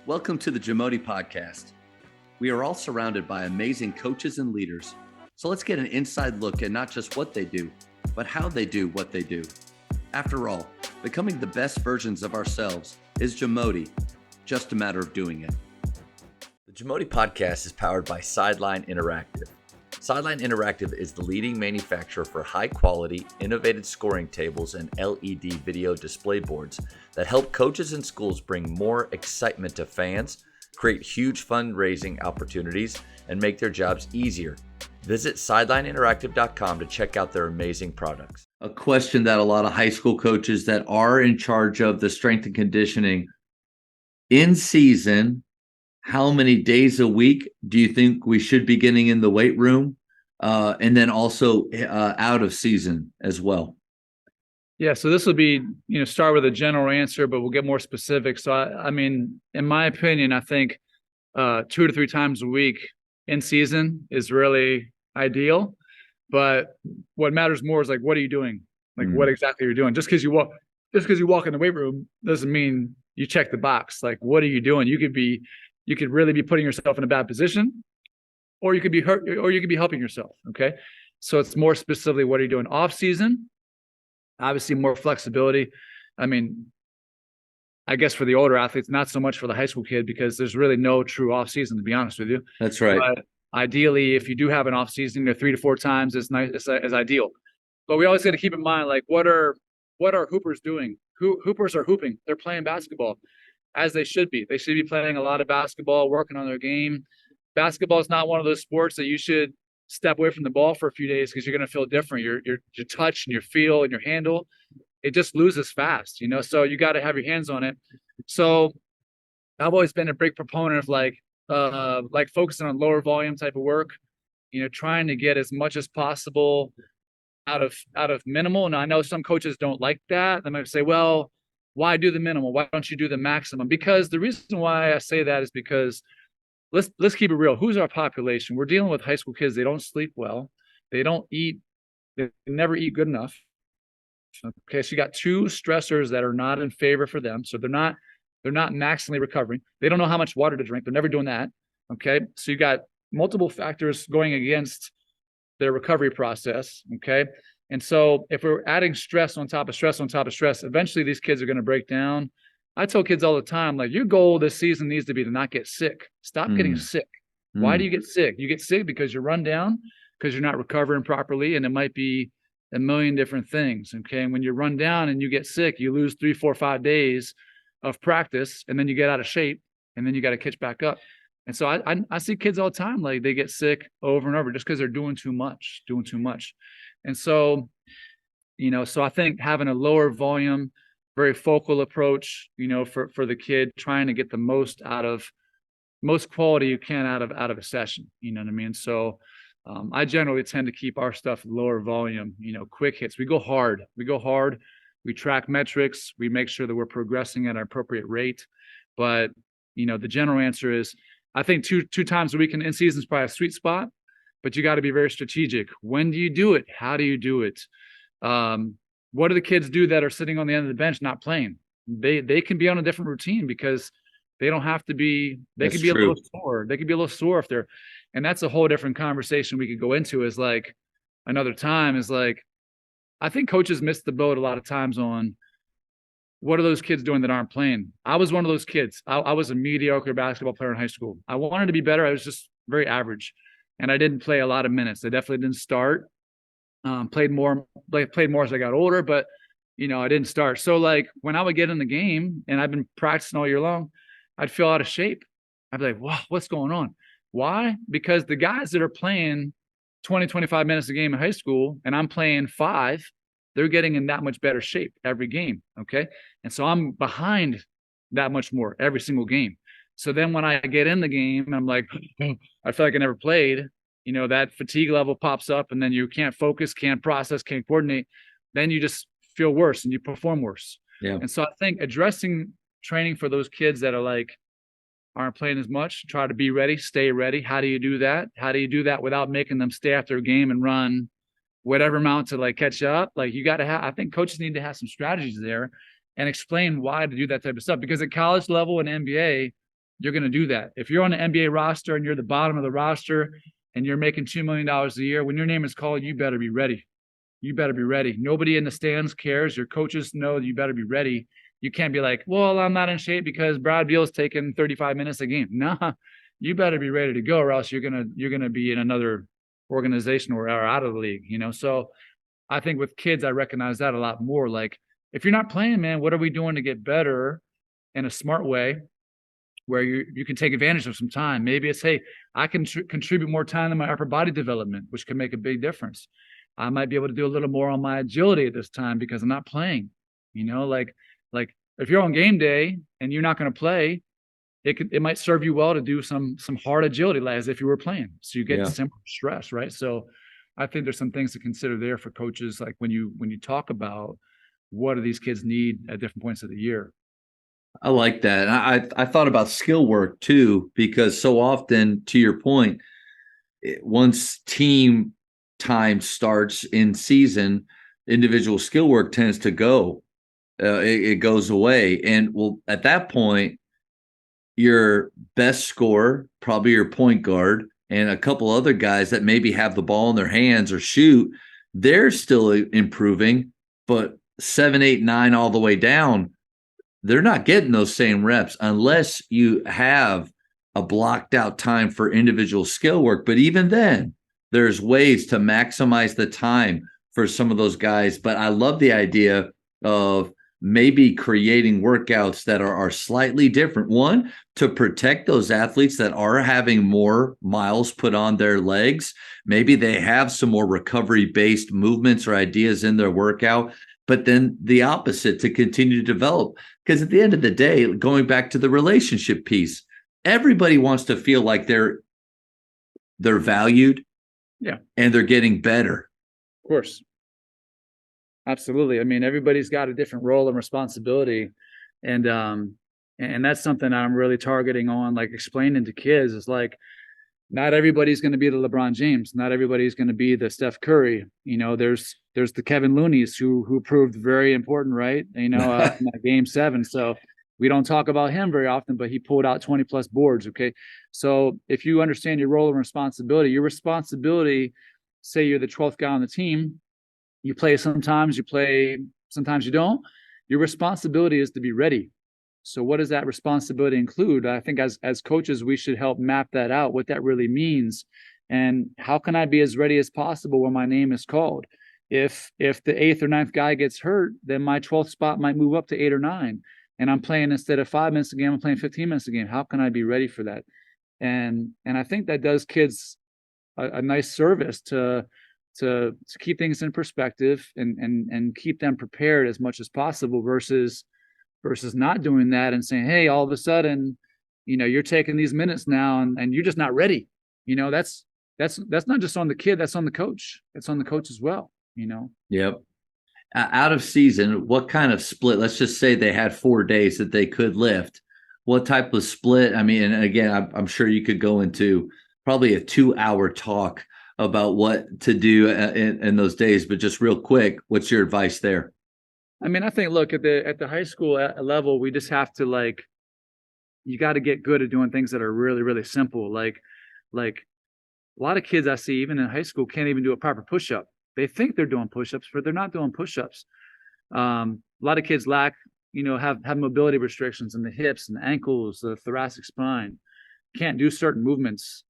Welcome to the JAMODI podcast. We are all surrounded by amazing coaches and leaders. So let's get an inside look at not just what they do, but how they do what they do. After all, becoming the best versions of ourselves is JAMODI, just a matter of doing it. The JAMODI podcast is powered by Sideline Interactive. Sideline Interactive is the leading manufacturer for high-quality, innovative scoring tables and LED video display boards that help coaches and schools bring more excitement to fans, create huge fundraising opportunities, and make their jobs easier. Visit sidelineinteractive.com to check out their amazing products. A question that a lot of high school coaches that are in charge of the strength and conditioning in season, how many days a week do you think we should be getting in the weight room? And then also out of season as well. Yeah, so this will be, start with a general answer, but we'll get more specific. So, I mean, in my opinion, I think 2 to 3 times a week in season is really ideal. But what matters more is like, what are you doing? Like, what exactly you're doing? Just because you walk in the weight room doesn't mean you check the box. Like, what are you doing? You could really be putting yourself in a bad position, or you could be hurt, or you could be helping yourself. Okay. So it's more specifically, what are you doing off season? Obviously more flexibility. I mean, I guess for the older athletes, not so much for the high school kid, because there's really no true off season, to be honest with you. That's right. But ideally, if you do have an off season, 3 to 4 times is nice, is ideal. But we always got to keep in mind, like, what are hoopers doing? Hoopers are hooping. They're playing basketball, as they should be. They should be playing a lot of basketball, working on their game. Basketball is not one of those sports that you should step away from the ball for a few days because you're going to feel different. Your touch and your feel and your handle, it just loses fast, so you got to have your hands on it. So I've always been a big proponent of like focusing on lower volume type of work, trying to get as much as possible out of minimal. And I know some coaches don't like that. They might say, well, why do the minimal? Why don't you do the maximum? Because the reason why I say that is because let's keep it real. Who's our population? We're dealing with high school kids. They don't sleep well. They don't eat. They never eat good enough. Okay, so you got 2 stressors that are not in favor for them. So they're not maximally recovering. They don't know how much water to drink. They're never doing that. Okay, so you got multiple factors going against their recovery process. Okay, and so if we're adding stress on top of stress on top of stress, eventually these kids are going to break down. I tell kids all the time, like, your goal this season needs to be to not get sick. Stop getting sick. Why do you get sick? You get sick because you're run down, because you're not recovering properly, and it might be a million different things. Okay, and when you're run down and you get sick, you lose 3, 4, 5 days of practice, and then you get out of shape, and then you got to catch back up. And so I see kids all the time, like, they get sick over and over just because they're doing too much. And so, so I think having a lower volume, very focal approach, for the kid, trying to get the most quality you can out of a session, you know what I mean? So I generally tend to keep our stuff lower volume, quick hits. We go hard, we track metrics, we make sure that we're progressing at an appropriate rate. But, the general answer is, I think two times a week in season is probably a sweet spot, but you got to be very strategic. When do you do it? How do you do it? What do the kids do that are sitting on the end of the bench not playing? They can be on a different routine because they don't have to be. They could be a little sore. They could be a little sore if they're, and that's a whole different conversation we could go into. Is like another time. Is like, I think coaches miss the boat a lot of times on what are those kids doing that aren't playing. I was one of those kids. I was a mediocre basketball player in high school. I wanted to be better. I was just very average, and I didn't play a lot of minutes. I definitely didn't start. Played more as I got older, but I didn't start. So like when I would get in the game and I've been practicing all year long, I'd feel out of shape. I'd be like, wow, what's going on? Why? Because the guys that are playing 20, 25 minutes a game in high school and I'm playing 5, they're getting in that much better shape every game. Okay. And so I'm behind that much more every single game. So then when I get in the game, I'm like, I feel like I never played. That fatigue level pops up, and then you can't focus, can't process, can't coordinate. Then you just feel worse and you perform worse. Yeah. And so I think addressing training for those kids that aren't playing as much, try to be ready, stay ready. How do you do that? How do you do that without making them stay after a game and run whatever amount to catch up? Like, you got to have, I think coaches need to have some strategies there and explain why to do that type of stuff. Because at college level and NBA, you're going to do that. If you're on the NBA roster and you're the bottom of the roster and you're making $2 million a year, when your name is called, you better be ready. You better be ready. Nobody in the stands cares. Your coaches know that you better be ready. You can't be like, well, I'm not in shape because Brad Beal's taking 35 minutes a game. Nah, you better be ready to go, or else you're gonna be in another organization or out of the league. So I think with kids, I recognize that a lot more. Like, if you're not playing, man, what are we doing to get better in a smart way where you can take advantage of some time? Maybe it's, hey, I can contribute more time to my upper body development, which can make a big difference. I might be able to do a little more on my agility at this time because I'm not playing. Like if you're on game day and you're not going to play, it might serve you well to do some hard agility as if you were playing. So you get similar stress, right? So I think there's some things to consider there for coaches, like when you talk about what do these kids need at different points of the year. I like that. I thought about skill work too, because so often, to your point, once team time starts in season, individual skill work tends to go. It goes away. And well, at that point, your best scorer, probably your point guard, and a couple other guys that maybe have the ball in their hands or shoot, they're still improving. But 7, 8, 9, all the way down, they're not getting those same reps unless you have a blocked out time for individual skill work. But even then, there's ways to maximize the time for some of those guys. But I love the idea of maybe creating workouts that are slightly different. One, to protect those athletes that are having more miles put on their legs. Maybe they have some more recovery-based movements or ideas in their workout. But then the opposite, to continue to develop. Because at the end of the day, going back to the relationship piece, everybody wants to feel like they're valued, and they're getting better. Of course. Absolutely. I mean, everybody's got a different role and responsibility. And that's something I'm really targeting on, like explaining to kids is like, not everybody's going to be the LeBron James. Not everybody's going to be the Steph Curry. There's the Kevin Looney's who proved very important, right? In that game 7. So we don't talk about him very often, but he pulled out 20 plus boards. Okay. So if you understand your role and responsibility, say you're the 12th guy on the team, you play sometimes you don't. Your responsibility is to be ready. So what does that responsibility include? I think as coaches, we should help map that out, what that really means. And how can I be as ready as possible when my name is called? If the 8th or 9th guy gets hurt, then my 12th spot might move up to 8 or 9. And I'm playing, instead of 5 minutes a game, I'm playing 15 minutes a game. How can I be ready for that? And I think that does kids a nice service to keep things in perspective and keep them prepared as much as possible versus not doing that and saying, hey, all of a sudden, you're taking these minutes now and you're just not ready. That's not just on the kid, that's on the coach. It's on the coach as well, Yep. Out of season, what kind of split? Let's just say they had 4 days that they could lift. What type of split? I mean, and again, I'm sure you could go into probably a 2-hour talk about what to do in those days, but just real quick, what's your advice there? I mean, I think, look, at the high school level, we just have to, you got to get good at doing things that are really, really simple. Like a lot of kids I see, even in high school, can't even do a proper push-up. They think they're doing push-ups, but they're not doing push-ups. A lot of kids have mobility restrictions in the hips and the ankles, the thoracic spine, can't do certain movements.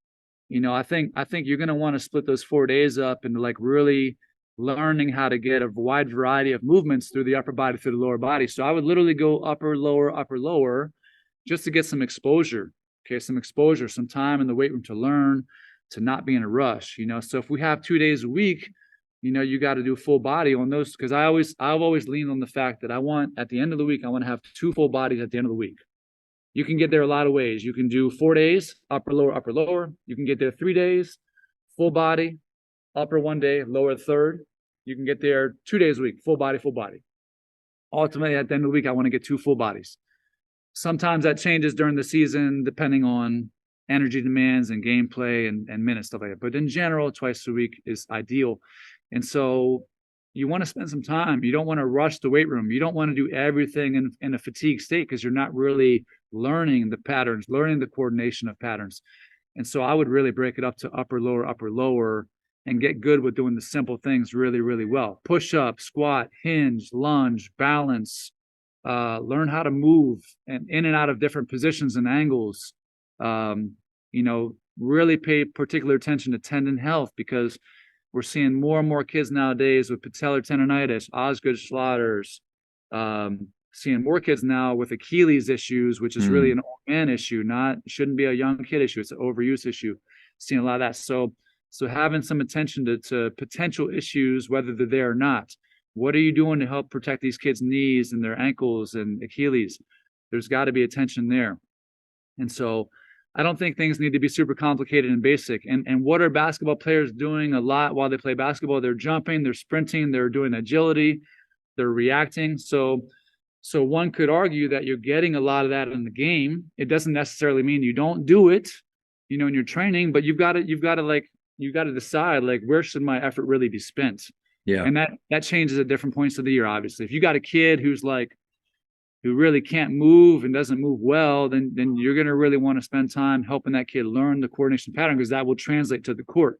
I think you're going to want to split those 4 days up into really learning how to get a wide variety of movements through the upper body, through the lower body. So I would literally go upper, lower, just to get some exposure. Okay. Some time in the weight room to learn, to not be in a rush, So if we have 2 days a week, you got to do full body on those. Cause I've always leaned on the fact that at the end of the week, I want to have 2 full bodies at the end of the week. You can get there a lot of ways. You can do 4 days, upper, lower. You can get there 3 days, full body, upper 1 day, lower third. You can get there 2 days a week, full body. Ultimately, at the end of the week, I want to get 2 full bodies. Sometimes that changes during the season, depending on energy demands and gameplay and minutes, stuff like that. But in general, twice a week is ideal. And so you want to spend some time. You don't want to rush the weight room. You don't want to do everything in a fatigue state because you're not really learning the patterns, learning the coordination of patterns. And so I would really break it up to upper, lower, and get good with doing the simple things really, really well. Push up, squat, hinge, lunge, balance, learn how to move and in and out of different positions and angles. Really pay particular attention to tendon health, because we're seeing more and more kids nowadays with patellar tendonitis, Osgood-Schlatter's, seeing more kids now with Achilles issues, which is really an old man issue, shouldn't be a young kid issue. It's an overuse issue. Seeing a lot of that. So having some attention to potential issues, whether they're there or not. What are you doing to help protect these kids' knees and their ankles and Achilles? There's got to be attention there. And so I don't think things need to be super complicated and basic. And what are basketball players doing a lot while they play basketball? They're jumping, they're sprinting, they're doing agility, they're reacting. So one could argue that you're getting a lot of that in the game. It doesn't necessarily mean you don't do it, in your training, but you've got to decide, like, where should my effort really be spent? Yeah. And that changes at different points of the year, obviously. If you got a kid who really can't move and doesn't move well, then you're going to really want to spend time helping that kid learn the coordination pattern, because that will translate to the court.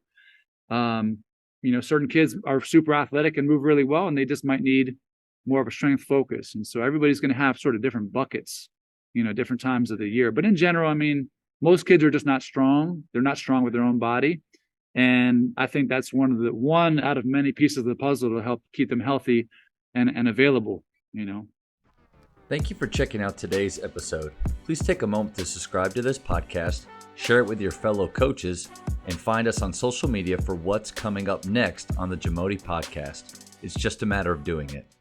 Certain kids are super athletic and move really well, and they just might need more of a strength focus. And so everybody's going to have sort of different buckets, different times of the year. But in general, most kids are just not strong. They're not strong with their own body. And I think that's one out of many pieces of the puzzle to help keep them healthy and available, Thank you for checking out today's episode. Please take a moment to subscribe to this podcast, share it with your fellow coaches, and find us on social media for what's coming up next on the JAMODI podcast. It's just a matter of doing it.